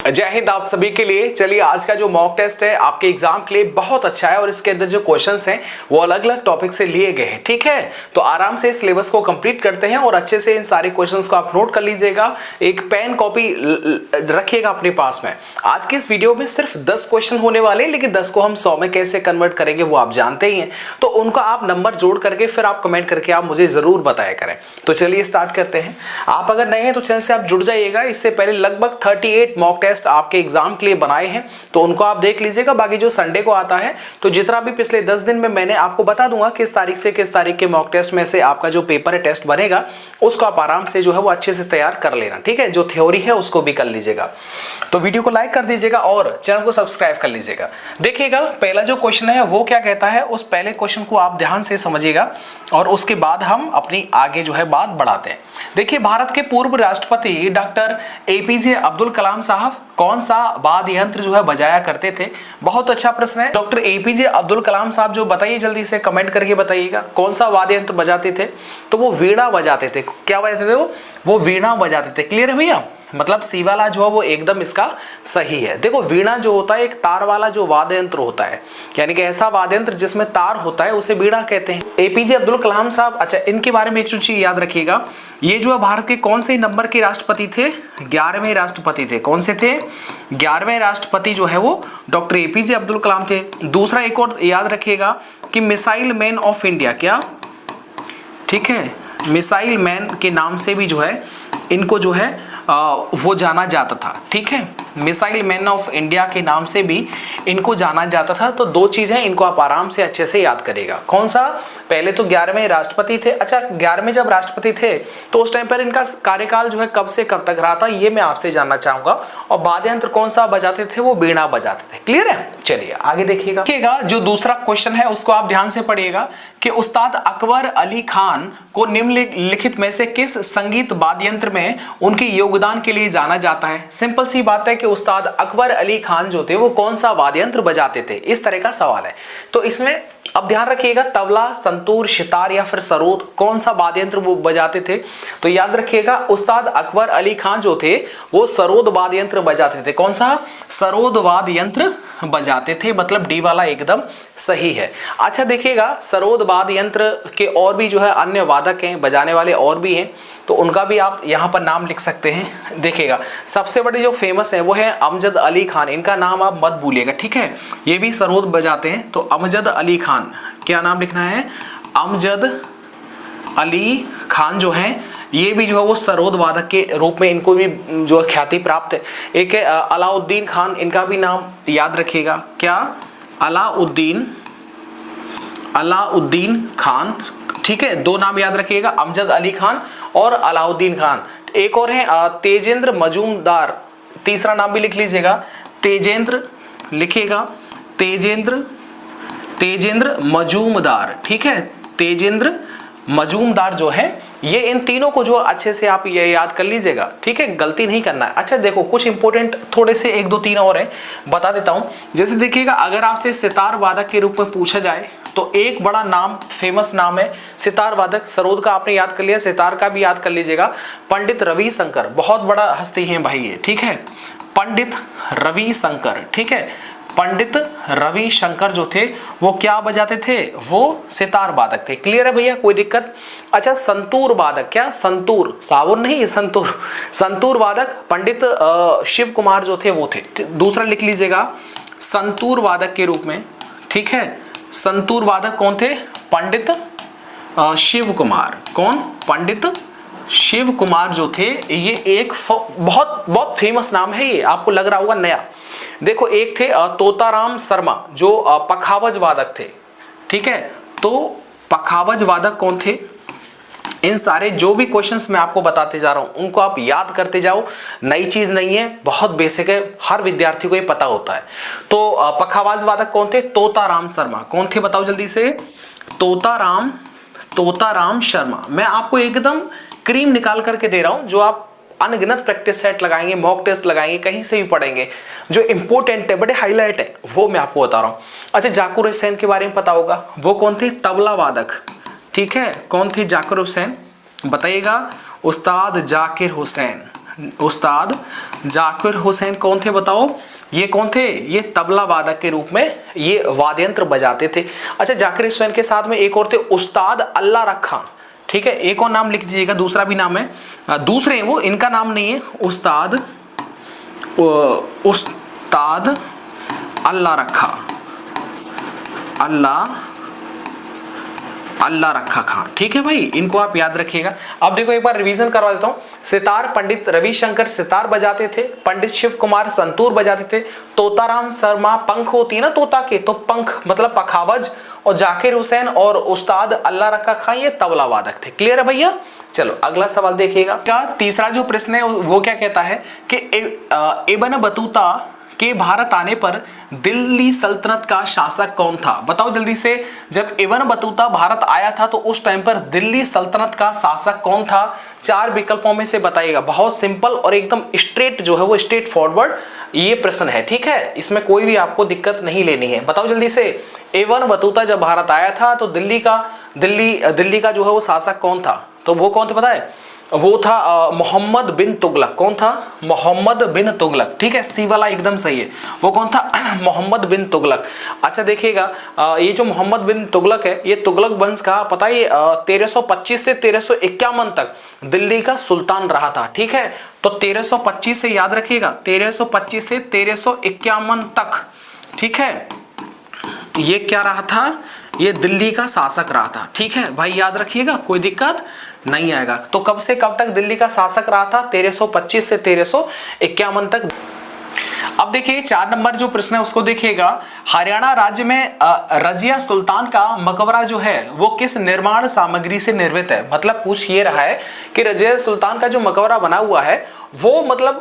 जय हिंद आप सभी के लिए। चलिए आज का जो मॉक टेस्ट है आपके एग्जाम के लिए बहुत अच्छा है और इसके अंदर जो क्वेश्चंस हैं वो अलग अलग टॉपिक से लिए गए हैं। ठीक है, तो आराम से सिलेबस को कंप्लीट करते हैं और अच्छे से इन सारे क्वेश्चंस को आप नोट कर लीजिएगा। एक पेन कॉपी रखिएगा अपने पास में। आज के इस वीडियो में सिर्फ 10 क्वेश्चन होने वाले हैं, लेकिन 10 को हम 100 में कैसे कन्वर्ट करेंगे वो आप जानते ही हैं। तो उनका आप नंबर जोड़ करके फिर आप कमेंट करके आप मुझे जरूर बताया करें। तो चलिए स्टार्ट करते हैं। आप अगर नए हैं तो चैनल से आप जुड़ जाइएगा। इससे पहले लगभग 38 मॉक टेस्ट आपके एग्जाम के लिए बनाए हैं, तो उनको आप देख लीजिएगा। बाकी जो संडे को आता है तो जितना भी पिछले 10 दिन में मैंने आपको बता दूंगा किस तारीख से किस तारीख के मॉक टेस्ट में से आपका जो पेपर है टेस्ट बनेगा, उसको आप आराम से जो है वो अच्छे से तैयार कर लेना। ठीक है, जो थ्योरी है उसको भी कर लीजिएगा। तो वीडियो को लाइक कर दीजिएगा और चैनल को सब्सक्राइब कर लीजिएगा। देखिएगा पहला जो क्वेश्चन है वो क्या कहता है, उस पहले क्वेश्चन को आप ध्यान से समझिएगा और उसके बाद हम अपनी आगे जो है बात बढ़ाते हैं। देखिए, भारत के पूर्व राष्ट्रपति डॉक्टर एपीजे अब्दुल कलाम साहब कौन सा वाद्य यंत्र जो है बजाया करते थे? बहुत अच्छा प्रश्न है। डॉक्टर एपीजे अब्दुल कलाम साहब जो बताइए, जल्दी से कमेंट करके बताइएगा कौन सा वाद्य यंत्र बजाते थे? तो वो वीणा बजाते थे। क्या बजाते थे वो वीणा बजाते थे। क्लियर है भैया? मतलब सी वाला जो है वो एकदम इसका सही है। देखो, वीणा जो होता है एक तार वाला जो वाद्य यंत्र होता है, यानी कि ऐसा वाद्य यंत्र जिसमें तार होता है उसे वीणा कहते हैं। एपीजे अब्दुल कलाम साहब, अच्छा इनके बारे में एक चीज याद रखिएगा, ये जो है भारत के कौन से नंबर के राष्ट्रपति थे? 11वें राष्ट्रपति थे। कौन से थे? 11वें राष्ट्रपति जो है वो डॉक्टर एपीजे अब्दुल कलाम थे। दूसरा एक और याद रखिएगा कि मिसाइल मैन ऑफ इंडिया, क्या ठीक है, मिसाइल मैन के नाम से भी जो है इनको जो है वो जाना जाता था। ठीक है, मिसाइल मैन ऑफ इंडिया के नाम से भी इनको जाना जाता था। तो दो चीजें इनको आप आराम से अच्छे से याद करिएगा। कौन सा? पहले तो 11वें राष्ट्रपति थे। अच्छा, 11वें जब राष्ट्रपति थे तो उस टाइम पर इनका कार्यकाल जो है कब से कब तक रहा था, ये मैं आपसे जानना चाहूंगा। और वाद्य यंत्र कौन सा बजाते थे? वो वीणा बजाते थे। क्लियर है? चलिए आगे देखिएगा। जो दूसरा क्वेश्चन है उसको आप ध्यान से पढ़िएगा कि उस्ताद अकबर अली खान को निम्नलिखित में से किस संगीत वाद्य यंत्र में उनके योगदान के लिए जाना जाता है? सिंपल सी बात है कि उस्ताद अकबर अली खान जो थे वो कौन सा वाद्य यंत्र बजाते थे, इस तरह का सवाल है। तो इसमें अब ध्यान रखिएगा, तबला, संतूर, सितार या फिर सरोद, कौन सा वाद्य यंत्र वो बजाते थे? तो याद रखिएगा, उस्ताद अकबर अली खान जो थे वो सरोद वाद्य यंत्र बजाते थे। कौन सा? सरोद वाद्य यंत्र बजाते थे, मतलब डी वाला एकदम सही है। अच्छा देखिएगा, सरोद वाद्य यंत्र के और भी जो है अन्य वादक हैं, बजाने वाले और भी हैं, तो उनका भी आप यहाँ पर नाम लिख सकते हैं। देखिएगा, सबसे बड़े जो फेमस है वो है अमजद अली खान, इनका नाम आप मत भूलिएगा। ठीक है, ये भी सरोद बजाते हैं। तो अमजद अली खान, क्या नाम लिखना है? अमजद अली खान जो है ये भी जो है वो सरोद वादक के रूप में इनको भी जो ख्याति प्राप्त है। एक है अलाउद्दीन खान, इनका भी नाम याद रखिएगा। क्या? अलाउद्दीन खान। ठीक है, दो नाम याद रखिएगा, अमजद अली खान और अलाउद्दीन खान। एक और है तेजेंद्र मजूमदार, तीसरा नाम भी लिख लीजिएगा, तेजेंद्र लिखिएगा, तेजेंद्र मजूमदार। ठीक है, तेजेंद्र मजूमदार जो है, ये इन तीनों को जो अच्छे से आप ये याद कर लीजिएगा। ठीक है, गलती नहीं करना है। अच्छा देखो, कुछ इंपॉर्टेंट थोड़े से 1 2 3 और हैं, बता देता हूं। जैसे देखिएगा, अगर आपसे सितार वादक के रूप में पूछा जाए तो एक बड़ा नाम, फेमस नाम है सितार वादक। सरोद का आपने याद कर लिया, सितार का भी याद कर लीजिएगा, पंडित रविशंकर, बहुत बड़ा हस्ती है भाई ये। ठीक है, पंडित रविशंकर। ठीक है, पंडित रविशंकर जो थे वो क्या बजाते थे? वो सितार वादक थे। क्लियर है भैया? कोई दिक्कत? अच्छा, संतूर वादक, क्या? संतूर, साबुन नहीं, संतूर, संतूर वादक पंडित शिव कुमार जो थे वो थे। दूसरा लिख लीजिएगा, संतूर वादक के रूप में। ठीक है, संतूर वादक कौन थे? पंडित शिव कुमार। कौन? पंडित शिव कुमार जो थे, ये एक बहुत फेमस नाम है, ये आपको लग रहा होगा नया। देखो, एक थे तोताराम शर्मा जो पखावज वादक थे। ठीक है, तो पखावज वादक कौन थे? इन सारे जो भी क्वेश्चंस मैं आपको बताते जा रहा हूं उनको आप याद करते जाओ, नई चीज नहीं है, बहुत बेसिक है, हर विद्यार्थी को ये पता होता है। तो पखावज वादक कौन थे? तोताराम शर्मा। कौन थे बताओ जल्दी से? तोताराम शर्मा। मैं आपको एकदम क्रीम निकाल करके दे रहा हूं, जो आप अनगिनत प्रैक्टिस सेट लगाएंगे, मॉक टेस्ट लगाएंगे, कहीं से भी पढ़ेंगे, जो इंपॉर्टेंट है, बड़े हाईलाइट है, वो मैं आपको बता रहा हूं। अच्छा, जाकिर हुसैन के बारे में पता होगा, वो कौन थे? तबला वादक। ठीक है, कौन थे जाकिर हुसैन? बताइएगा। उस्ताद जाकिर हुसैन, उस्ताद जाकिर हुसैन कौन थे बताओ? ये कौन थे? ये तबला वादक के रूप में ये वाद्य यंत्र बजाते थे। अच्छा, जाकिर हुसैन के साथ में एक और थे उस्ताद अल्लाह रखा, ठीक है, एक और नाम लिख दीजिएगा, दूसरा भी नाम है, दूसरे हैं वो, इनका नाम नहीं है, उस्ताद अल्लाह रखा, अल्लाह रखा खां, ठीक है भाई, इनको आप याद रखिएगा। अब देखो एक बार रिवीजन करवा देता हूं। सितार पंडित रविशंकर सितार बजाते थे, पंडित शिव कुमार संतूर बजाते थे, तोताराम शर्मा पंख होती है ना तोता के, तो पंख मतलब पखावज, और जाकिर हुसैन और उस्ताद अल्लाह रखा खां ये तबला वादक थे। क्लियर है भैया? चलो अगला सवाल देखिएगा। क्या तीसरा जो प्रश्न है वो क्या कहता है कि इब्न बतूता के भारत आने पर दिल्ली सल्तनत का शासक कौन था? बताओ जल्दी से। जब इब्न बतूता भारत आया था तो उस टाइम पर दिल्ली सल्तनत का शासक कौन था? 4 विकल्पों में से बताइएगा। बहुत सिंपल और एकदम स्ट्रेट जो है वो स्ट्रेट फॉरवर्ड ये प्रश्न है, ठीक है, इसमें कोई भी आपको दिक्कत नहीं लेनी है। बताओ जल्दी से, इब्न बतूता जब भारत आया था तो दिल्ली का जो है वो शासक कौन था? तो वो कौन थे पता है? वो था मोहम्मद बिन तुगलक। कौन था? मोहम्मद बिन तुगलक, ठीक है, सी वाला एकदम सही है। वो कौन था? मोहम्मद बिन तुगलक। अच्छा देखिएगा, ये जो मोहम्मद बिन तुगलक है ये तुगलक वंश का पता है 1325 से 1351 तक दिल्ली का सुल्तान रहा था, ठीक है। तो 1325 से याद रखिएगा, 1325 से 1351 तक, ठीक है, ये क्या रहा था? ये दिल्ली का शासक रहा था, ठीक है भाई, याद रखिएगा, कोई दिक्कत नहीं आएगा। तो कब से कब तक दिल्ली का शासक रहा था? 1325 से 1351 तक। अब देखिए 4 नंबर जो प्रश्न है उसको देखिएगा। हरियाणा राज्य में रजिया सुल्तान का मकबरा जो है वो किस निर्माण सामग्री से निर्मित है? मतलब पूछ ये रहा है कि रजिया सुल्तान का जो मकबरा बना हुआ है वो मतलब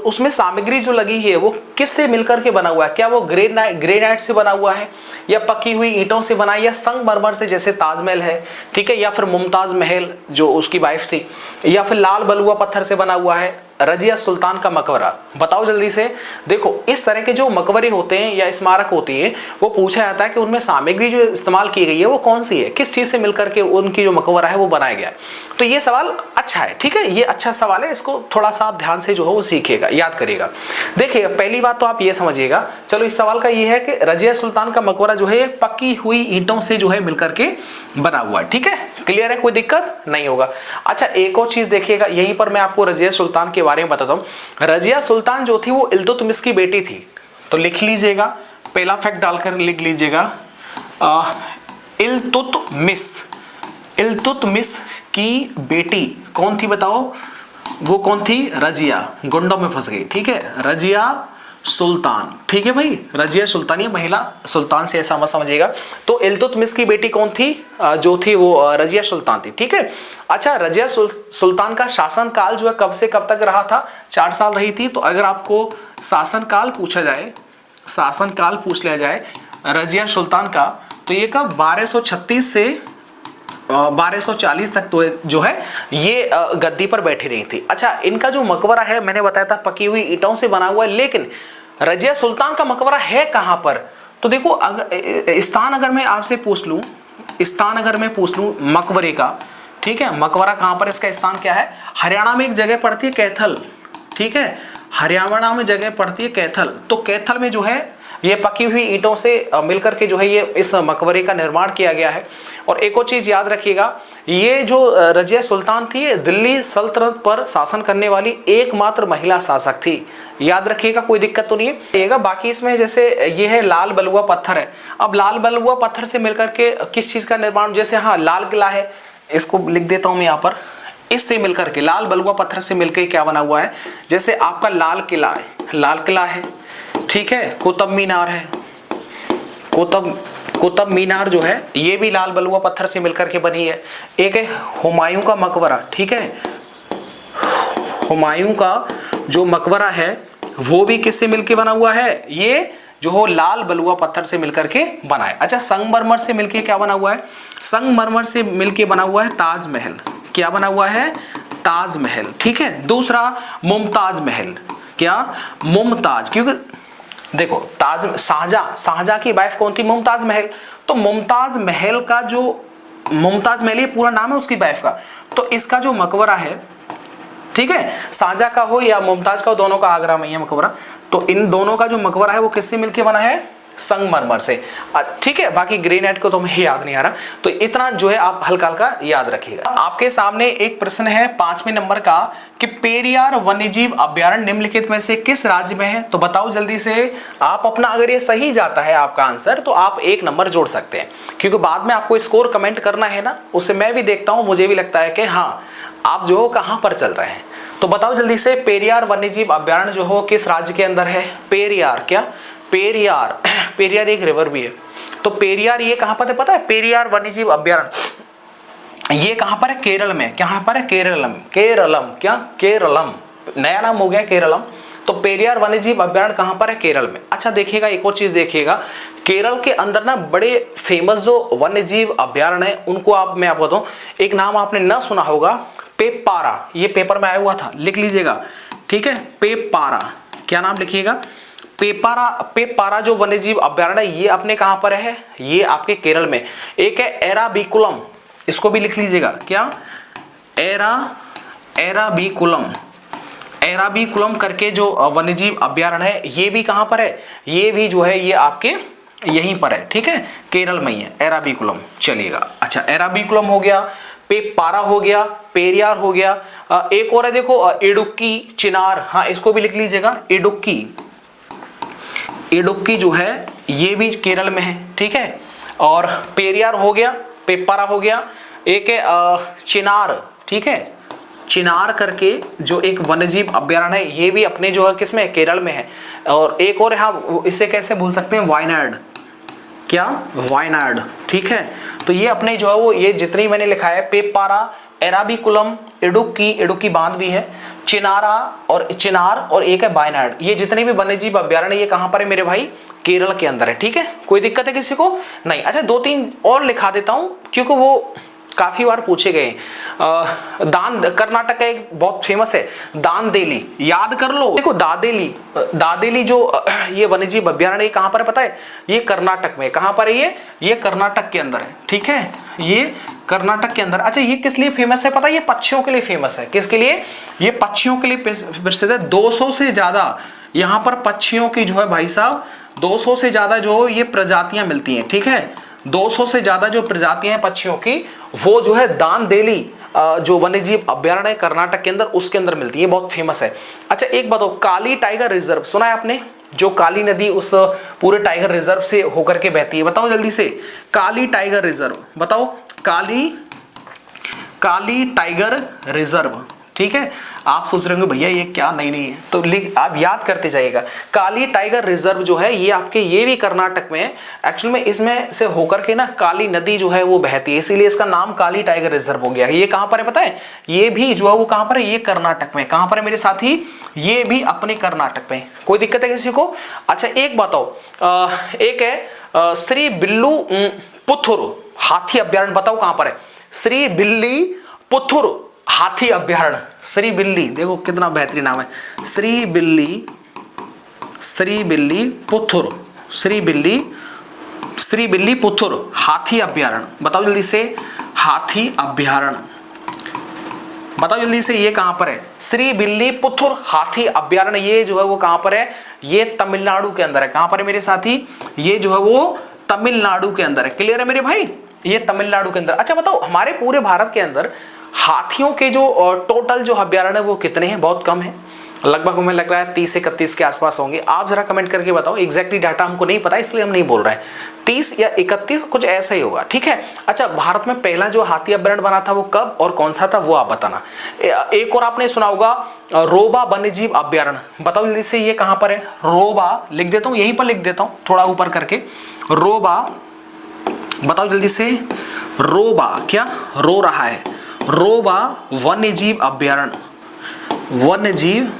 उसमें सामग्री जो लगी है वो किससे मिलकर के बना हुआ है? क्या वो ग्रेनाइट से बना हुआ है, या पकी हुई ईंटों से बना, या संगमरमर से जैसे ताजमहल है, ठीक है, या फिर मुमताज महल जो उसकी वाइफ थी, या फिर लाल बलुआ पत्थर से बना हुआ है रजिया सुल्तान का मकबरा? बताओ जल्दी से। देखो इस तरह के जो मकबरे होते हैं या स्मारक होती है वो पूछा जाता है कि उनमें सामग्री जो इस्तेमाल की गई है वो कौन सी है, किस चीज से मिलकर के उनकी जो मकबरा है वो बनाया गया है। तो ये सवाल अच्छा है, ठीक है, ये अच्छा सवाल है, इसको थोड़ा सा आप ध्यान से जो है वो सीखिएगा, याद करिएगा। देखिए पहली बात तो आप ये समझिएगा, चलो इस सवाल का ये है कि रजिया सुल्तान का मकबरा जो है पकी हुई ईंटों से जो है मिलकर के बना हुआ है, ठीक है, क्लियर है, कोई दिक्कत नहीं होगा। अच्छा एक और चीज देखिएगा, यहीं पर मैं आपको रजिया सुल्तान के बारे में बताता हूं। रजिया सुल्तान जो थी वो इल्तुतमिश की बेटी थी, तो लिख लीजिएगा, पहला फैक्ट डालकर लिख लीजिएगा, इल्तुतमिश की बेटी कौन थी बताओ? वो कौन थी? रजिया, गुंडों में फंस गई, ठीक है, रजिया सुल्तान, ठीक है भाई, रजिया सुल्तान, ये महिला सुल्तान से ऐसा मत समझिएगा। तो इल्तुतमिश की बेटी कौन थी? जो थी वो रजिया सुल्तान थी, ठीक है। अच्छा रजिया सुल्तान का शासन काल जो है कब से कब तक रहा था? 4 साल रही थी। तो अगर आपको शासन काल पूछा जाए, शासन काल पूछ लिया जाए रजिया सुल्तान का, तो ये कब 1236 से 1240 तक तो जो है ये गद्दी पर बैठी रही थी। अच्छा इनका जो मकबरा है मैंने बताया था पकी हुई ईंटों से बना हुआ है, लेकिन रजिया सुल्तान का मकबरा है कहां पर? तो देखो स्थान अगर मैं आपसे पूछ लूं, स्थान अगर मैं पूछ लूं मकबरे का, ठीक है, मकबरा कहां पर, इसका स्थान क्या है? हरियाणा में एक जगह पड़ती है कैथल, ठीक है, हरियाणा में जगह पड़ती है कैथल। तो कैथल में जो है ये पकी हुई ईंटों से मिलकर के जो है ये इस मकबरे का निर्माण किया गया है। और एक और चीज याद रखिएगा, ये जो रजिया सुल्तान थी दिल्ली सल्तनत पर शासन करने वाली एकमात्र महिला शासक थी, याद रखिएगा, कोई दिक्कत तो नहीं है। बाकी इसमें जैसे ये है लाल बलुआ पत्थर है, अब लाल बलुआ पत्थर से मिलकर के किस चीज का निर्माण, जैसे हाँ लाल किला है, इसको लिख देता हूं मैं यहाँ पर, इससे मिलकर के लाल बलुआ पत्थर से मिलकर क्या बना हुआ है, जैसे आपका लाल किला है, लाल किला है, ठीक है, कुतुब मीनार है, कुतुब मीनार जो है ये भी लाल बलुआ पत्थर से मिलकर के बनी है। एक है हुमायूं का मकबरा, ठीक है, हुमायूं का जो मकबरा है वो भी किससे मिलकर बना हुआ है? ये जो हो लाल बलुआ पत्थर से मिलकर के बना है। अच्छा संगमरमर से मिलके क्या बना हुआ है? संगमरमर से मिलके बना हुआ है ताजमहल। क्या बना हुआ है? ताजमहल, ठीक है। दूसरा मुमताज महल, क्या? मुमताज, क्योंकि देखो शाहजहां की वाइफ कौन थी? मुमताज महल। तो मुमताज महल का जो, मुमताज महल ये पूरा नाम है उसकी वाइफ का, तो इसका जो मकबरा है, ठीक है, शाहजहां का हो या मुमताज का हो, दोनों का आगरा में है मकबरा। तो इन दोनों का जो मकबरा है वो किससे मिलके बना है? संगमरमर से। ठीक है, बाकी ग्रेनाइट को तो हमें याद नहीं आ रहा, तो इतना जो है आप हल्का हल्का याद रखिएगा। आपके सामने एक प्रश्न है 5वें नंबर का कि पेरियार वन्यजीव अभ्यारण्य निम्नलिखित में से किस राज्य में है? तो बताओ जल्दी से। आप अपना, अगर ये सही जाता है आपका आंसर, तो आप 1 नंबर जोड़ सकते हैं, क्योंकि बाद में आपको स्कोर कमेंट करना है ना, उससे मैं भी देखता हूं, मुझे भी लगता है कि हाँ आप जो कहां पर चल रहे हैं। तो बताओ जल्दी से, पेरियार वन्यजीव अभ्यारण्य जो हो किस राज्य के अंदर है? पेरियार, क्या पेरियार? पेरियार एक रिवर भी है, तो पेरियार ये कहां पर है पता है? पेरियार वन्यजीव अभ्यारण्य ये कहां पर है? केरल में। कहां पर है? केरलम। केरलम, क्या केरलम, नया नाम हो गया केरलम। तो पेरियार वन्यजीव अभ्यारण्य कहां पर है? केरल में। अच्छा देखिएगा, एक और चीज देखिएगा, केरल के अंदर ना बड़े फेमस जो वन्यजीव अभ्यारण्य है उनको मैं आपको बताऊं, एक नाम आपने ना सुना होगा, पेपारा। ये पेपर में आया हुआ था, लिख लीजिएगा, ठीक है, पेपारा। क्या नाम लिखिएगा? पेपारा। पेपारा जो वन्यजीव अभ्यारण्य है ये अपने कहां पर है? ये आपके केरल में। एक है एराविकुलम, इसको भी लिख लीजिएगा, क्या? एराविकुलम। एराविकुलम करके जो वन्यजीव अभ्यारण्य है ये भी कहां पर है? ये भी जो है ये आपके यहीं पर है, ठीक है, केरल में ही है, एराविकुलम। चलिएगा, अच्छा एराविकुलम हो गया, पेपारा हो गया, पेरियार हो गया, एक और है देखो इडुक्की चिनार, हाँ इसको भी लिख लीजिएगा, इडुक्की। इडुक्की जो है ये भी केरल में है, ठीक है, और पेरियार हो गया, पेपारा हो गया, एक है चिनार, ठीक है, चिनार करके जो एक वन्यजीव अभ्यारण्य है ये भी अपने जो है किसमें? केरल में है। और एक और हाँ, इसे कैसे भूल सकते हैं? वायनाड। क्या? वायनाड, ठीक है। तो ये अपने जो है वो ये जितनी मैंने लिखा है, पेपारा, एराविकुलम, इडुक्की, इडुक्की बांध भी है, चिनारा और चिनार, और एक है वायनाड, ये जितने भी वन्यजीव अभ्यारण्य ये कहां पर है मेरे भाई? केरल के अंदर है, ठीक है। कोई दिक्कत है किसी को? नहीं। अच्छा 2-3 और लिखा देता हूं क्योंकि वो काफी बार पूछे गए। दान, कर्नाटक का एक बहुत फेमस है दांदेली, याद कर लो। देखो दादेली, दादेली जो ये वन्यजीव अभ्यारण्य ये कहां पर है पता है? ये कर्नाटक में। कहां पर है ये कर्नाटक के अंदर है, ठीक है, ये कर्नाटक के अंदर। अच्छा ये किस लिए फेमस है पता है? ये पक्षियों के लिए फेमस है। किसके लिए? ये पक्षियों के लिए प्रसिद्ध है। 200 से ज्यादा यहाँ पर पक्षियों की जो है भाई साहब, 200 से ज्यादा जो ये प्रजातियां मिलती हैं, ठीक है, 200 से ज्यादा जो प्रजातियां हैं पक्षियों की, वो जो है दांदेली जो वन्यजीव अभ्यारण्य कर्नाटक के अंदर उसके अंदर मिलती है, बहुत फेमस है। अच्छा एक बताओ, काली टाइगर रिजर्व सुना है आपने? जो काली नदी उस पूरे टाइगर रिजर्व से होकर के बहती है, बताओ जल्दी से। काली टाइगर रिजर्व, बताओ। काली टाइगर रिजर्व, ठीक है। आप सोच रहे होंगे भैया ये क्या? नहीं है, तो आप याद करते जाइएगा। काली टाइगर रिजर्व जो है ये आपके ये भी कर्नाटक में है। एक्चुअल में इसमें से होकर के ना काली नदी जो है वो बहती है, इसीलिए इसका नाम काली टाइगर रिजर्व हो गया। ये कहां पर है पता है? ये भी जो है वो कहां पर है? ये कर्नाटक में। कहां पर है मेरे साथी? ये भी अपने कर्नाटक में। कोई दिक्कत है किसी को? अच्छा एक बताओ, एक है श्री बिल्लू पुथुर हाथी अभ्यारण्य, बताओ कहां पर है? श्री बिल्ली पुथुर हाथी अभ्यारण्य। श्री बिल्ली, देखो कितना बेहतरीन नाम है, श्री बिल्ली पुथुर, श्री बिल्ली पुथुर हाथी अभ्यारण्य। बताओ जल्दी से, हाथी अभ्यारण्य, बताओ जल्दी से, ये कहां पर है? श्री बिल्ली पुथुर हाथी अभ्यारण्य ये जो है वो कहां पर है? ये तमिलनाडु के अंदर है। कहां पर है मेरे साथी? ये जो है वो तमिलनाडु के अंदर है। क्लियर है मेरे भाई? ये तमिलनाडु के अंदर। अच्छा बताओ, हमारे पूरे भारत के अंदर हाथियों के जो टोटल जो अभ्यारण्य वो कितने हैं? बहुत कम है, लगभग हमें लग रहा है 30-31 के आसपास होंगे। आप जरा कमेंट करके बताओ, एग्जैक्टली डाटा हमको नहीं पता इसलिए हम नहीं बोल रहे हैं, 30 या 31 कुछ ऐसा ही होगा, ठीक है। अच्छा भारत में पहला जो हाथी अभ्यारण्य बना था वो कब और कौन सा था वो आप बताना। एक और आपने सुना होगा रोबा वन्यजीव अभ्यारण्य, बताओ जल्दी से ये कहां पर है? रोबा लिख देता हूं, यहीं पर लिख देता हूं थोड़ा ऊपर करके, रोबा, बताओ जल्दी से, रोबा, क्या रो रहा है? रोबा वन्यजीव अभ्यारण्य, वन्यजीव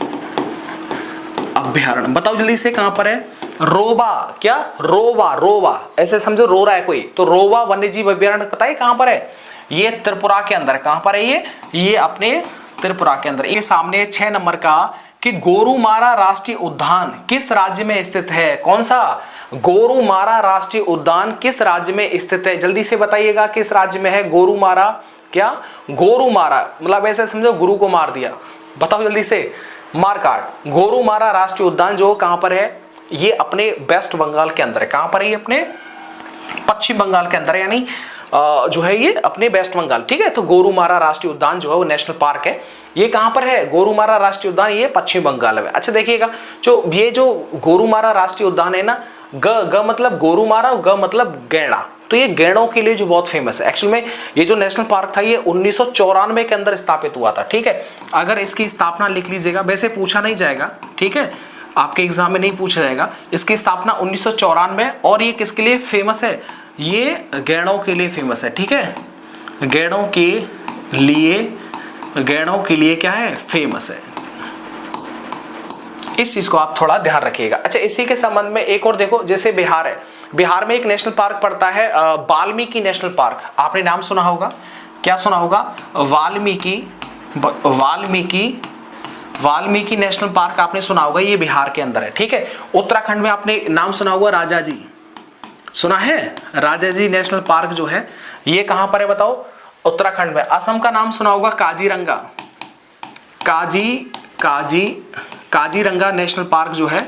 अभ्यारण्य, बताओ जल्दी से कहां पर है? रोबा, क्या रोबा, रोबा ऐसे समझो रो रहा है कोई, तो रोबा वन्यजीव अभ्यारण्य पता है कहां पर है? ये त्रिपुरा के अंदर। कहां पर है ये अपने त्रिपुरा के अंदर। ये सामने 6 नंबर का कि गोरुमारा राष्ट्रीय उद्यान किस राज्य में स्थित है? कौन सा? गोरुमारा राष्ट्रीय उद्यान किस राज्य में स्थित है? जल्दी से बताइएगा किस राज्य में है गोरुमारा? क्या गोरुमारा मतलब ऐसे समझो गुरु को मार दिया, बताओ जल्दी से। मारकाट। गोरुमारा राष्ट्रीय उद्यान जो कहां पर है, ये अपने वेस्ट बंगाल के अंदर है। कहां पर है ये? अपने पश्चिम बंगाल के अंदर है, यानी जो है ये अपने वेस्ट बंगाल, ठीक है। तो गोरुमारा राष्ट्रीय उद्यान जो है वो नेशनल पार्क है, ये कहां पर है? गोरुमारा राष्ट्रीय उद्यान ये पश्चिम बंगाल में। अच्छा देखिएगा, जो गोरुमारा राष्ट्रीय उद्यान है ना, ग मतलब गोरुमारा, ग मतलब गैंडा, तो ये गैंडों के लिए जो बहुत फेमस है। एक्चुअल में ये जो नेशनल पार्क था ये 1994 के अंदर स्थापित हुआ था, ठीक है। अगर इसकी स्थापना लिख लीजिएगा, वैसे पूछा नहीं जाएगा, ठीक है, आपके एग्जाम में नहीं पूछा जाएगा। इसकी स्थापना 1994, और ये किसके लिए फेमस है? ये गैंडों के लिए फेमस है, ठीक है। गैंडों के लिए क्या है? फेमस है। इस चीज को आप थोड़ा ध्यान रखिएगा। अच्छा, इसी के संबंध में एक और देखो, जैसे बिहार है, बिहार में एक नेशनल पार्क पड़ता है वाल्मीकि नेशनल पार्क। आपने नाम सुना होगा, क्या सुना होगा? वाल्मीकि नेशनल पार्क आपने सुना होगा, ये बिहार के अंदर है, ठीक है। उत्तराखंड में आपने नाम सुना होगा राजाजी, सुना है? राजाजी नेशनल पार्क जो है ये कहां पर है बताओ? उत्तराखंड में। असम का नाम सुना होगा काजीरंगा, काजीरंगा नेशनल पार्क जो है।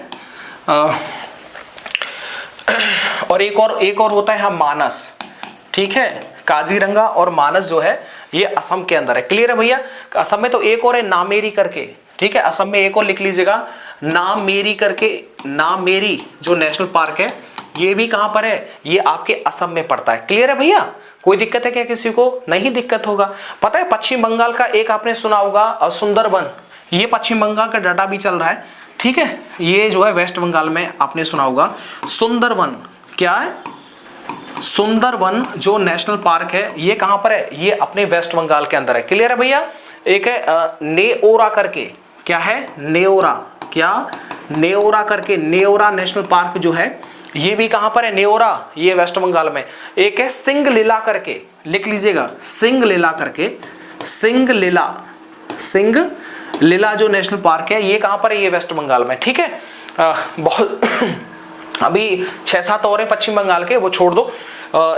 और एक और होता है हाँ, मानस, ठीक है। काजीरंगा और मानस जो है ये असम के अंदर है। क्लियर है भैया? असम में तो एक और है नामेरी करके, ठीक है। असम में एक और लिख लीजिएगा, नामेरी करके, नामेरी जो नेशनल पार्क है ये भी कहां पर है? ये आपके असम में पड़ता है। क्लियर है भैया? कोई दिक्कत है क्या किसी को? नहीं दिक्कत होगा। पता है पश्चिम बंगाल का एक आपने सुना होगा सुंदरबन, ये पश्चिम बंगाल का डाटा भी चल रहा है, ठीक है। ये जो है वेस्ट बंगाल में आपने सुना होगा सुंदरबन। क्या है? सुंदरबन जो नेशनल पार्क है ये कहां पर है? ये अपने वेस्ट बंगाल के अंदर है। क्लियर है भैया? एक है नेओरा करके, क्या है? नेओरा, क्या? नेओरा करके, नेओरा नेशनल पार्क जो है ये भी कहां पर है? नेओरा, ये वेस्ट बंगाल में। एक है सिंगलीला करके, लिख लीजिएगा, सिंगलीला करके, सिंगलीला जो नेशनल पार्क है ये कहां पर है? ये वेस्ट बंगाल में, ठीक है। बहुत अभी 6-7 और हैं पश्चिम बंगाल के, वो छोड़ दो।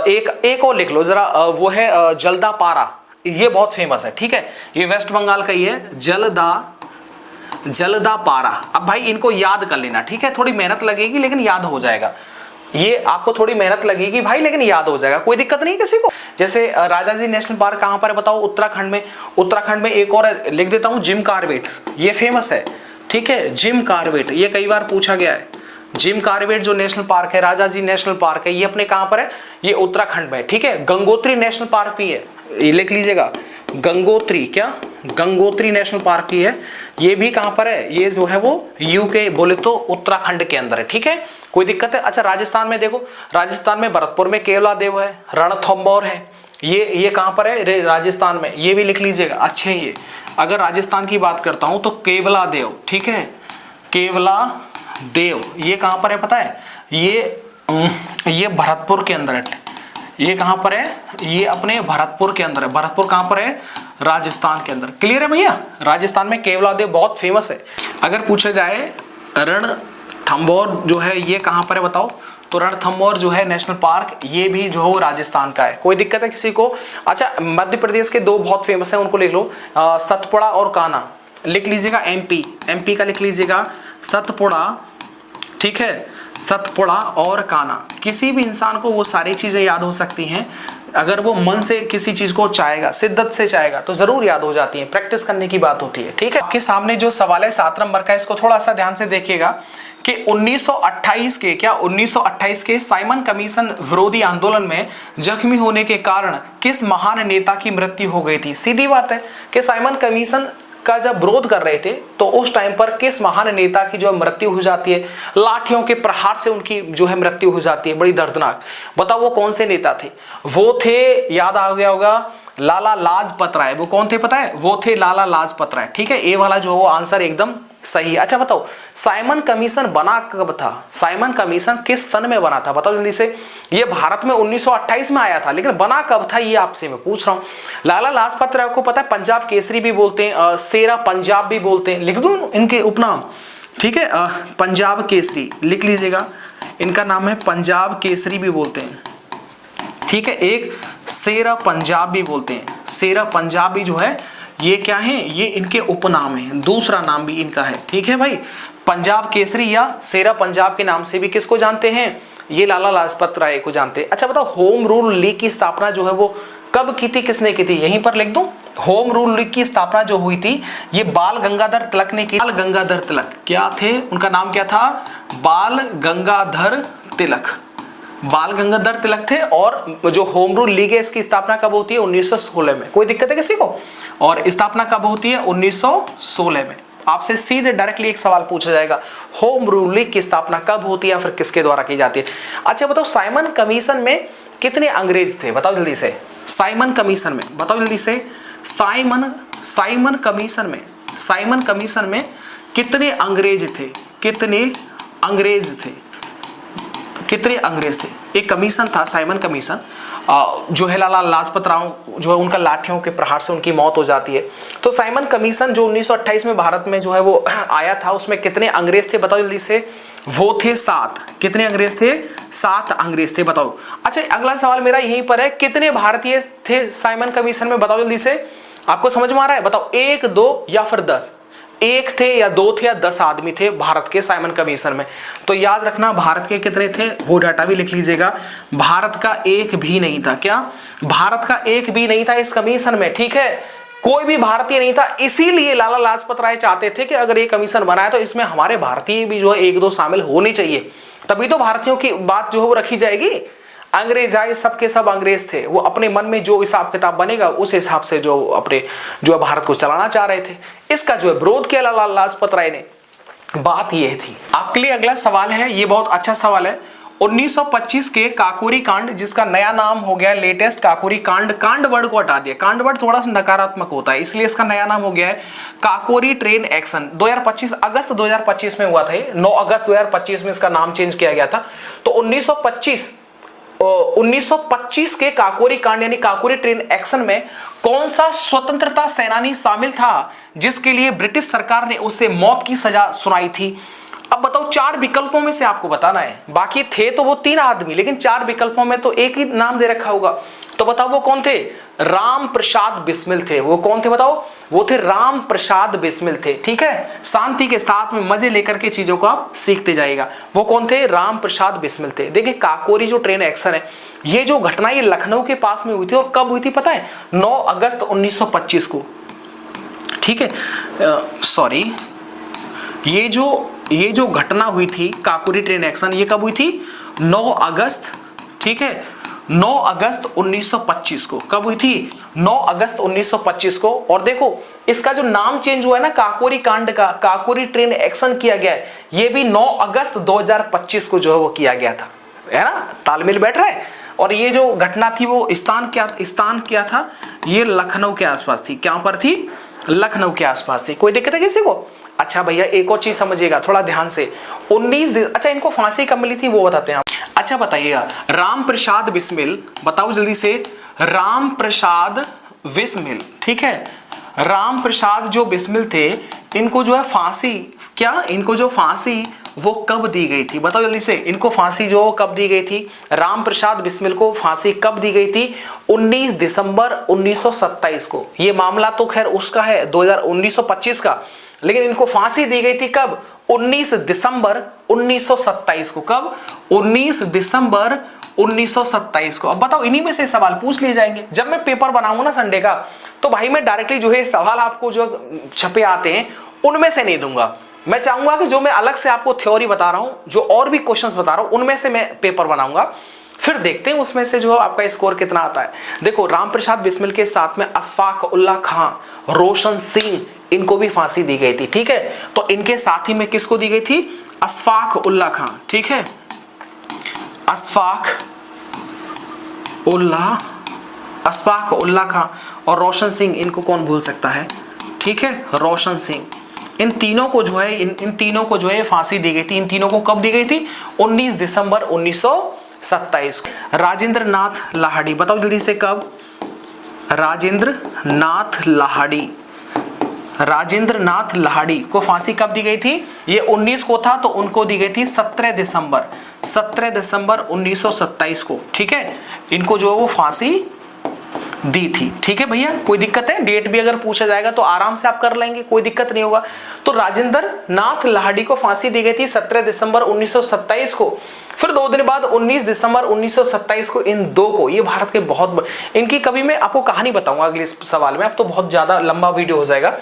एक और लिख लो जरा, वो है जलदापारा, ये बहुत फेमस है, ठीक है। ये वेस्ट बंगाल का ही है, जलदापारा। अब भाई इनको याद कर लेना, ठीक है। थोड़ी मेहनत लगेगी लेकिन याद हो जाएगा। ये आपको थोड़ी मेहनत लगेगी भाई, लेकिन याद हो जाएगा, कोई दिक्कत नहीं किसी को। जैसे राजाजी नेशनल पार्क कहां पर है बताओ? उत्तराखंड में। उत्तराखंड में एक और लिख देता हूं, जिम कॉर्बेट, ये फेमस है, ठीक है। जिम कॉर्बेट, ये कई बार पूछा गया है। जिम कॉर्बेट जो नेशनल पार्क है, राजाजी नेशनल पार्क है, ये अपने कहां पर है? ये उत्तराखंड में, ठीक है। गंगोत्री नेशनल पार्क भी है, ये लिख लीजिएगा, गंगोत्री, क्या? गंगोत्री नेशनल पार्क की है, ये भी कहां पर है? ये जो है वो यूके बोले तो उत्तराखंड के अंदर है, ठीक है। कोई दिक्कत है? अच्छा, राजस्थान में देखो, राजस्थान में भरतपुर में केवलादेव है, रणथंभौर है, ये कहां पर है? राजस्थान में, ये भी लिख लीजिएगा। अच्छे, ये अगर राजस्थान की बात करता हूं तो केवलादेव, ठीक है, केवलादेव, ये कहां पर है पता है? ये भरतपुर के अंदर है। ये कहां पर है? ये अपने भरतपुर के अंदर है। भरतपुर कहां पर है? राजस्थान के अंदर। क्लियर है भैया? राजस्थान में केवलादेव बहुत फेमस है। अगर पूछा जाए रणथंभौर जो है ये कहां पर है बताओ? तो रणथंभौर जो है नेशनल पार्क, ये भी जो है राजस्थान का है। कोई दिक्कत है किसी को? अच्छा, मध्य प्रदेश के दो बहुत फेमस है, उनको लिख लो, सतपुड़ा और कान्हा, लिख लीजिएगा। एमपी का लिख लीजिएगा, सतपुड़ा, ठीक है, सतपुड़ा और कान्हा। किसी भी इंसान को वो सारी चीजें याद हो सकती हैं अगर वो मन से किसी चीज को चाहेगा, शिद्दत से चाहेगा तो जरूर याद हो जाती है। प्रैक्टिस करने की बात होती है, ठीक है। आपके सामने जो सवाल है 7 नंबर का, इसको थोड़ा सा ध्यान से देखिएगा कि 1928 के साइमन कमीशन विरोधी आंदोलन में जख्मी होने के कारण किस महान नेता की मृत्यु हो गई थी? सीधी बात है कि साइमन कमीशन का जब विरोध कर रहे थे तो उस टाइम पर किस महान नेता की जो मृत्यु हो जाती है? लाठियों के प्रहार से उनकी जो है मृत्यु हो जाती है, बड़ी दर्दनाक। बताओ वो कौन से नेता थे? वो थे, याद आ गया होगा, लाला लाजपत राय। वो कौन थे पता है? वो थे लाला लाजपत राय, ठीक है। ए वाला जो वो आंसर एकदम सही। अच्छा बताओ, साइमन कमीशन बना कब था? साइमन कमीशन किस सन में बना था बताओ जल्दी से। ये भारत में 1928 में आया था, लेकिन बना कब था ये आपसे मैं पूछ रहा हूं। लाला लाजपत राय को पता है पंजाब केसरी भी बोलते हैं, शेरा पंजाब भी बोलते हैं, लिख दूं इनके उपनाम, ठीक है। पंजाब केसरी लिख लीजिएगा, इनका नाम है पंजाब केसरी भी बोलते हैं, ठीक है। एक शेरा पंजाब भी बोलते हैं, शेरा पंजाब भी जो है ये क्या है, ये इनके उपनाम है, दूसरा नाम भी इनका है, ठीक है भाई। पंजाब केसरी या शेरा पंजाब के नाम से भी किसको जानते हैं, ये लाला लाजपत राय को जानते हैं। अच्छा बताओ, होम रूल लीग की स्थापना जो है वो कब की थी, किसने की थी, यहीं पर लिख दूं। होम रूल लीग की स्थापना जो हुई थी ये बाल गंगाधर तिलक ने की। बाल गंगाधर तिलक क्या थे, उनका नाम क्या था, बाल गंगाधर तिलक, बाल गंगाधर तिलक थे। और जो होम रूल लीग है इसकी स्थापना कब होती है, 1916 में। कोई दिक्कत है किसी को, और स्थापना कब होती है, 1916 में। आपसे सीधे डायरेक्टली एक सवाल पूछा जाएगा, होम रूल लीग की स्थापना कब होती है या फिर किसके द्वारा की जाती है। अच्छा बताओ, साइमन कमीशन में कितने अंग्रेज थे, बताओ जल्दी से। साइमन कमीशन में बताओ जल्दी से, साइमन कमीशन में कितने अंग्रेज थे, कितने अंग्रेज थे। एक कमीशन था साइमन कमीशन, जो है लाला लाजपत राय जो है उनका लाठियों के प्रहार से उनकी मौत हो जाती है। तो साइमन कमीशन जो 1928 में भारत में जो है वो आया था, उसमें कितने अंग्रेज थे बताओ जल्दी से। वो थे 7। कितने अंग्रेज थे, 7 अंग्रेज थे, बताओ। अच्छा अगला सवाल मेरा यहीं पर है, कितने भारतीय थे साइमन कमीशन में, बताओ जल्दी से। आपको समझ में आ रहा है, बताओ 1, 2 या फिर 10। 1 थे या 2 थे या 10 आदमी थे भारत के साइमन कमीशन में। तो याद रखना भारत के कितने थे, वो डाटा भी लिख लीजिएगा। भारत का एक भी नहीं था, क्या भारत का एक भी नहीं था इस कमीशन में, ठीक है, कोई भी भारतीय नहीं था। इसीलिए लाला लाजपत राय चाहते थे कि अगर ये कमीशन बनाया तो इसमें हमारे भारतीय भी जो है 1-2 शामिल होने चाहिए, तभी तो भारतीयों की बात जो है वो रखी जाएगी। अंग्रेज आए, सबके सब अंग्रेज थे, वो अपने मन में जो हिसाब किताब बनेगा उस हिसाब से जो अपने जो भारत को चलाना चाह रहे थे, इसका जो है विरोध किया लाला लाजपत राय ने। बात ये थी। आपके लिए अगला सवाल है, ये बहुत अच्छा सवाल है। 1925 के काकोरी कांड, जिसका नया नाम हो गया लेटेस्ट काकोरी कांड, कांड वर्ड को हटा दिया, कांड वर्ड थोड़ा सा नकारात्मक होता है इसलिए इसका नया नाम हो गया है काकोरी ट्रेन एक्शन। 2025 अगस्त 2025 में हुआ था, 9 अगस्त 2025 में इसका नाम चेंज किया गया था। तो 1925 के काकोरी कांड यानी काकोरी ट्रेन एक्शन में कौन सा स्वतंत्रता सेनानी शामिल था जिसके लिए ब्रिटिश सरकार ने उसे मौत की सजा सुनाई थी। अब बताओ 4 विकल्पों में से आपको बताना है, बाकी थे तो वो 3 आदमी, लेकिन 4 विकल्पों में तो एक ही नाम दे रखा होगा। तो बताओ वो कौन थे, राम प्रसाद बिस्मिल थे। वो कौन थे बताओ, वो थे राम प्रसाद बिस्मिल थे, ठीक है। शांति के साथ में मजे लेकर के चीजों को आप सीखते जाइएगा। वो कौन थे, राम प्रसाद बिस्मिल थे। देखिए काकोरी जो ट्रेन एक्शन है, ये जो घटना ये लखनऊ के पास में हुई थी और कब हुई थी पता है, 9 अगस्त 1925 को, ठीक है। सॉरी, ये जो घटना हुई थी काकोरी ट्रेन एक्शन, ये कब हुई थी, 9 अगस्त, ठीक है, 9 अगस्त 1925 को। कब हुई थी, 9 अगस्त 1925 को। और देखो इसका जो नाम चेंज हुआ है ना काकोरी कांड का, काकोरी ट्रेन एक्शन किया गया है, ये भी 9 अगस्त 2025 को जो है वो किया गया था, है ना, तालमेल बैठ रहा है। और ये जो घटना थी वो स्थान क्या था, ये लखनऊ के आसपास थी। क्या पर थी, लखनऊ के आसपास थी। कोई दिक्कत है किसी को। अच्छा भैया एक और चीज समझिएगा थोड़ा ध्यान से, 19 अच्छा इनको फांसी कब मिली थी वो बताते हैं। अच्छा बताइएगा, राम प्रसाद बिस्मिल, बताओ जल्दी से, राम प्रसाद बिस्मिल, ठीक है, राम प्रसाद जो बिस्मिल थे, इनको जो है फांसी, क्या इनको जो फांसी वो कब दी गई थी, बताओ जल्दी से। इनको फांसी जो कब दी गई थी, राम प्रसाद बिस्मिल को फांसी कब दी गई थी, 19 दिसंबर 1927 को। ये मामला तो खैर उसका है 1925 का, लेकिन इनको फांसी दी गई थी कब, 19 दिसंबर 1927 को। कब, 19 दिसंबर 1927 को। अब बताओ इन्हीं में से सवाल पूछ लिए जाएंगे। जब मैं पेपर बनाऊंगा ना संडे का, तो भाई मैं डायरेक्टली जो है सवाल आपको जो छपे आते हैं उनमें से नहीं दूंगा। मैं चाहूंगा कि जो मैं अलग से आपको थ्योरी बता रहा हूं, जो और भी क्वेश्चंस बता रहा हूं, उनमें से मैं पेपर बनाऊंगा, फिर देखते हैं उसमें से जो आपका स्कोर कितना आता है। देखो राम प्रसाद बिस्मिल के साथ में अशफाक उल्लाह खां, रोशन सिंह, इनको भी फांसी दी गई थी, ठीक है। तो इनके साथ ही में किसको दी गई थी, अशफाक उल्लाह खां, ठीक है, अशफाक उल्लाह खां और रोशन सिंह, इनको कौन भूल सकता है, ठीक है, रोशन सिंह। इन तीनों को जो है इन तीनों को जो है फांसी दी गई थी। इन तीनों को कब दी गई थी, 19 दिसंबर 1927 को। राजेंद्र नाथ लाहिड़ी, बताओ जल्दी से कब, राजेंद्र नाथ लाहिड़ी को फांसी कब दी गई थी, ये 19 को था तो उनको दी गई थी 17 दिसंबर 1927 को, ठीक है। इनको जो है वो फांसी दी थी। ठीक है भैया, कोई दिक्कत है? डेट भी अगर पूछा जाएगा तो आराम से आप कर लेंगे, कोई दिक्कत नहीं होगा। तो राजेंद्र नाथ लाहिड़ी को फांसी दी गई थी 17 दिसंबर 1927 को। फिर 2 दिन बाद 19 दिसंबर 1927 को इन दो को, ये भारत के बहुत, इनकी कभी मैं आपको कहानी बताऊंगा अगले सवाल में, अब तो बहुत ज्यादा लंबा वीडियो हो जाएगा।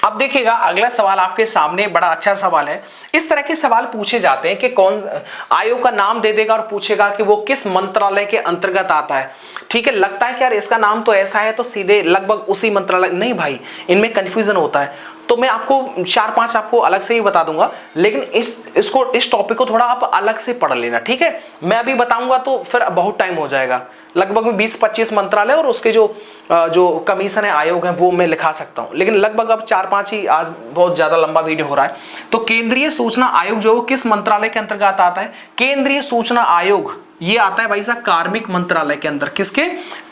अब देखिएगा अगला सवाल आपके सामने, बड़ा अच्छा सवाल है। इस तरह के सवाल पूछे जाते हैं कि कौन आयोग का नाम दे देगा और पूछेगा कि वो किस मंत्रालय के अंतर्गत आता है। ठीक है, लगता है कि यार इसका नाम तो ऐसा है तो सीधे लगभग उसी मंत्रालय, नहीं भाई, इनमें कंफ्यूजन होता है। तो मैं आपको 4-5 आपको अलग से ही बता दूंगा, लेकिन इस टॉपिक को थोड़ा आप अलग से पढ़ लेना। ठीक है, मैं अभी बताऊंगा तो फिर बहुत टाइम हो जाएगा, लगभग में 20-25 मंत्रालय और उसके जो कमीशन है, आयोग है, वो मैं लिखा सकता हूं, लेकिन लगभग अब 4-5 ही, आज बहुत ज्यादा लंबा वीडियो हो रहा है। तो केंद्रीय सूचना आयोग जो किस मंत्रालय के अंतर्गत आता है? केंद्रीय सूचना आयोग ये आता है भाई साहब कार्मिक मंत्रालय के अंदर। किसके?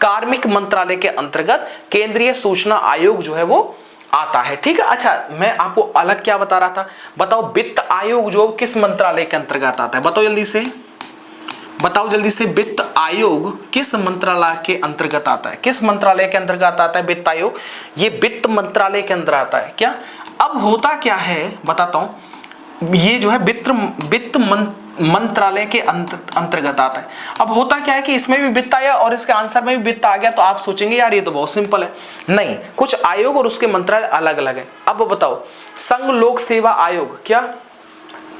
कार्मिक मंत्रालय के अंतर्गत केंद्रीय सूचना आयोग जो है वो आता है। ठीक है, अच्छा मैं आपको अलग क्या बता रहा था, बताओ वित्त आयोग जो किस मंत्रालय के अंतर्गत आता है? बताओ जल्दी से, बताओ जल्दी से, वित्त आयोग किस मंत्रालय के अंतर्गत आता है? किस मंत्रालय के अंतर्गत आता है वित्त आयोग? ये वित्त मंत्रालय के अंदर आता है क्या? अब होता क्या है बताता हूं, ये जो है वित्त मंत्रालय के अंतर्गत आता है। अब होता क्या है कि इसमें भी वित्त आया और इसके आंसर में भी वित्त आ गया, तो आप सोचेंगे यार ये तो बहुत सिंपल है। नहीं, कुछ आयोग और उसके मंत्रालय अलग अलग है। अब बताओ, संघ लोक सेवा आयोग, क्या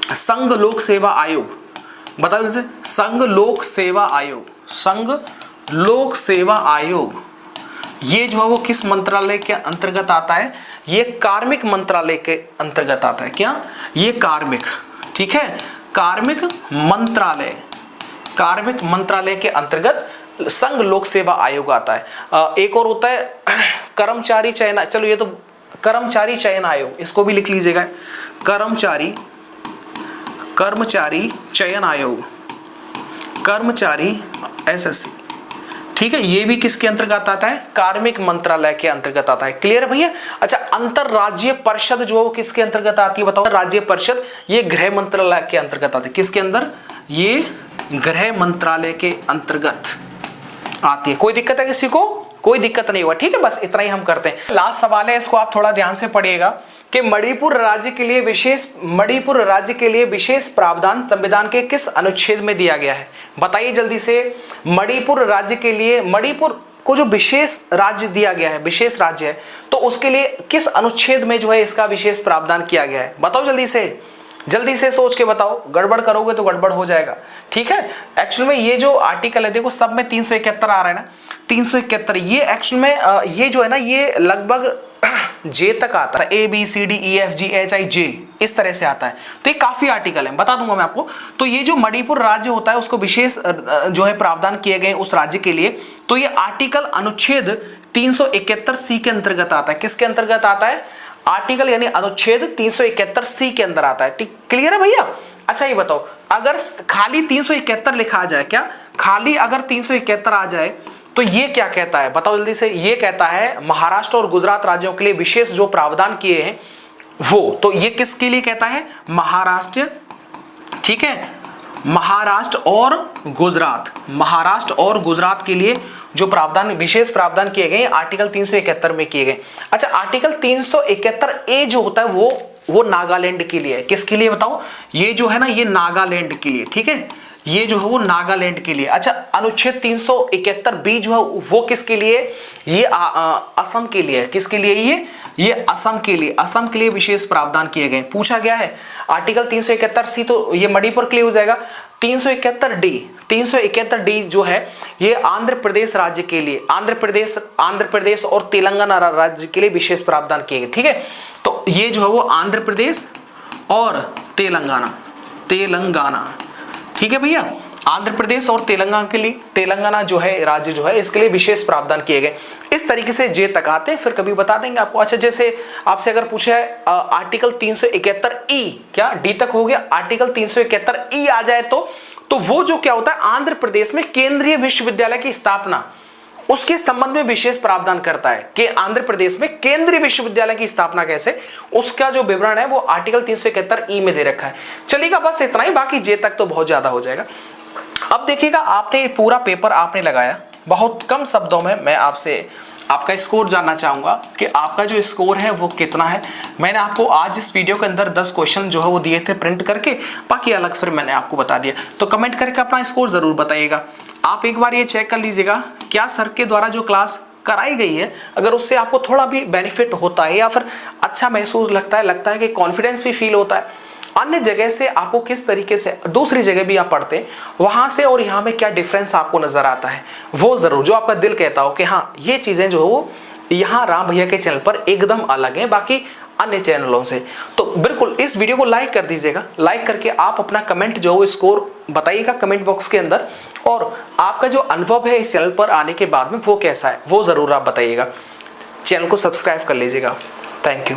संघ लोक सेवा आयोग, बताओ जैसे, संघ लोक सेवा आयोग, संघ लोक सेवा आयोग ये जो है वो किस मंत्रालय के अंतर्गत आता है? ये कार्मिक मंत्रालय के अंतर्गत आता है। क्या? ये कार्मिक, ठीक है, कार्मिक मंत्रालय के अंतर्गत संघ लोक सेवा आयोग आता है। एक और होता है कर्मचारी चयन, चलो ये तो कर्मचारी चयन आयोग, इसको भी लिख लीजिएगा, कर्मचारी चयन आयोग, कर्मचारी एसएससी। ठीक है, ये भी किसके अंतर्गत आता है? कार्मिक मंत्रालय के अंतर्गत आता है। क्लियर है भैया? अच्छा, अंतरराज्यीय परिषद जो है वो किसके अंतर्गत आती है? बताओ। राज्य परिषद ये गृह मंत्रालय के अंतर्गत आती है। किसके अंदर? ये गृह मंत्रालय के अंतर्गत आती है। कोई दिक्कत है किसी को? कोई दिक्कत नहीं हुआ। ठीक है, बस इतना ही हम करते हैं। लास्ट सवाल है, इसको आप थोड़ा ध्यान से पढ़िएगा कि मणिपुर राज्य के लिए विशेष प्रावधान संविधान के किस अनुच्छेद में दिया गया है? बताइए जल्दी से। मणिपुर राज्य के लिए, मणिपुर को जो विशेष राज्य दिया गया है, विशेष राज्य है, तो उसके लिए किस अनुच्छेद में जो है इसका विशेश प्रावधान किया गया है? बताओ जल्दी से सोच के बताओ, गड़बड़ करोगे तो गड़बड़ हो जाएगा। ठीक है, एक्चुअल में ये जो आर्टिकल है, देखो सब में 371 आ रहा है ना, 371, ये एक्चुअल में ये जो है ना, ये लगभग जे तक आता है, ABCDEFGHIJ इस तरह से आता है। तो ये काफी आर्टिकल है, बता दूंगा मैं आपको। तो ये जो मणिपुर राज्य होता है उसको विशेष जो है प्रावधान किए गए उस राज्य के लिए, तो ये आर्टिकल अनुच्छेद 371C के अंतर्गत आता है। किसके अंतर्गत आता है? आर्टिकल यानी अनुच्छेद 371C के अंदर आता है। ठीक, क्लियर है भैया? अच्छा ये बताओ, अगर खाली 371 लिखा आ जाए, क्या खाली अगर 371 आ जाए तो ये क्या कहता है? बताओ जल्दी से। ये कहता है महाराष्ट्र और गुजरात राज्यों के लिए विशेष जो प्रावधान किए हैं वो, तो ये किसके लिए कहता है? महाराष्ट्र, ठीक है, महाराष्ट्र और गुजरात के लिए जो प्रावधान, विशेष प्रावधान किए गए आर्टिकल 371 में किए गए। अच्छा, आर्टिकल 371A जो होता है वो नागालैंड के लिए है। किसके लिए बताओ? ये जो है ना, ये नागालैंड के लिए। ठीक है, ये जो है वो नागालैंड के लिए। अच्छा, अनुच्छेद 371B जो है वो किसके लिए? ये असम के लिए है। किसके लिए? ये असम के लिए विशेष प्रावधान किए गए। पूछा गया है आर्टिकल 371C, तो ये मणिपुर के लिए हो जाएगा। 371D जो है ये आंध्र प्रदेश राज्य के लिए, आंध्र प्रदेश और तेलंगाना राज्य के लिए विशेष प्रावधान किए गए। ठीक है, तो ये जो है वो आंध्र प्रदेश और तेलंगाना, ठीक है भैया, आंध्र प्रदेश और तेलंगाना जो है राज्य जो है इसके लिए विशेष प्रावधान किए गए। इस तरीके से जे तक आते हैं, फिर कभी बता देंगे आपको। अच्छा, जैसे आपसे अगर पूछा है आर्टिकल 371E, क्या डी तक हो गया? आर्टिकल 371E आ जाए तो वो जो क्या होता है, आंध्र प्रदेश में केंद्रीय विश्वविद्यालय की स्थापना, उसके संबंध में विशेष प्रावधान करता है कि आंध्र प्रदेश में केंद्रीय विश्वविद्यालय की स्थापना कैसे, उसका जो विवरण है वो आर्टिकल 371E में दे रखा है। चलिएगा, बस इतना ही, बाकी जे तक तो बहुत ज्यादा हो जाएगा। अब देखिएगा, आपने पूरा पेपर आपने लगाया, बहुत कम शब्दों में मैं आपसे आपका स्कोर जानना चाहूँगा कि आपका जो स्कोर है वो कितना है। मैंने आपको आज इस वीडियो के अंदर 10 क्वेश्चन जो है वो दिए थे प्रिंट करके, बाकी अलग फिर मैंने आपको बता दिया। तो कमेंट करके अपना स्कोर ज़रूर बताइएगा। आप एक बार ये चेक कर लीजिएगा क्या सर के द्वारा जो क्लास कराई गई है अगर उससे आपको थोड़ा भी बेनिफिट होता है या फिर अच्छा महसूस लगता है कि कॉन्फिडेंस भी फील होता है, अन्य जगह से आपको किस तरीके से दूसरी जगह भी आप पढ़ते हैं वहां से और यहाँ में क्या डिफरेंस आपको नजर आता है, वो जरूर जो आपका दिल कहता हो कि हाँ ये चीजें जो है वो यहाँ राम भैया के चैनल पर एकदम अलग हैं बाकी अन्य चैनलों से। तो बिल्कुल इस वीडियो को लाइक कर दीजिएगा। लाइक करके आप अपना कमेंट जो है स्कोर बताइएगा कमेंट बॉक्स के अंदर, और आपका जो अनुभव है इस चैनल पर आने के बाद में वो कैसा है वो जरूर आप बताइएगा। चैनल को सब्सक्राइब कर लीजिएगा। Thank you.